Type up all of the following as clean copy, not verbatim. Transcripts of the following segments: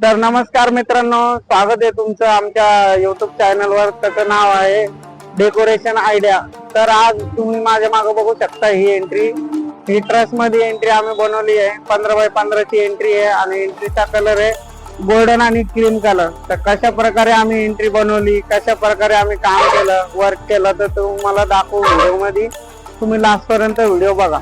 तर नमस्कार मित्रांनो, स्वागत आहे तुमचं आमच्या युट्यूब चॅनलवर. त्याचं नाव आहे डेकोरेशन आयडिया. तर आज तुम्ही माझ्या मागे बघू शकता ही एंट्री, ही ट्रस्ट मध्ये एंट्री आम्ही बनवली आहे. 15x15 ची एंट्री आहे आणि एंट्रीचा कलर आहे गोल्डन आणि क्रीम कलर. तर कशा प्रकारे आम्ही एंट्री बनवली, कशा प्रकारे आम्ही काम केलं, वर्क केलं, तर तुम्हाला दाखवू व्हिडिओ मध्ये. तुम्ही लास्ट पर्यंत व्हिडिओ बघा.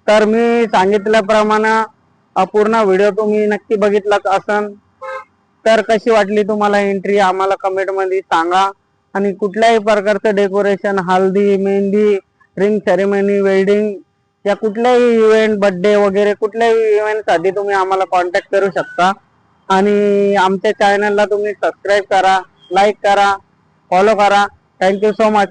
तर मी सांगितल्याप्रमाणे पूर्ण व्हिडिओ तुम्ही नक्की बघितलाच असन. तर कशी वाटली तुम्हाला एंट्री आम्हाला कमेंट मध्ये सांगा. आणि कुठल्याही प्रकारचं डेकोरेशन, हल्दी, मेहंदी, रिंग सेरेमनी, वेल्डिंग या कुठल्याही इव्हेंट, बर्थडे वगैरे कुठल्याही इव्हेंट साठी तुम्ही आम्हाला कॉन्टॅक्ट करू शकता. आणि आमच्या चॅनलला तुम्ही सबस्क्राईब करा, लाईक करा, फॉलो करा. Thank you so much.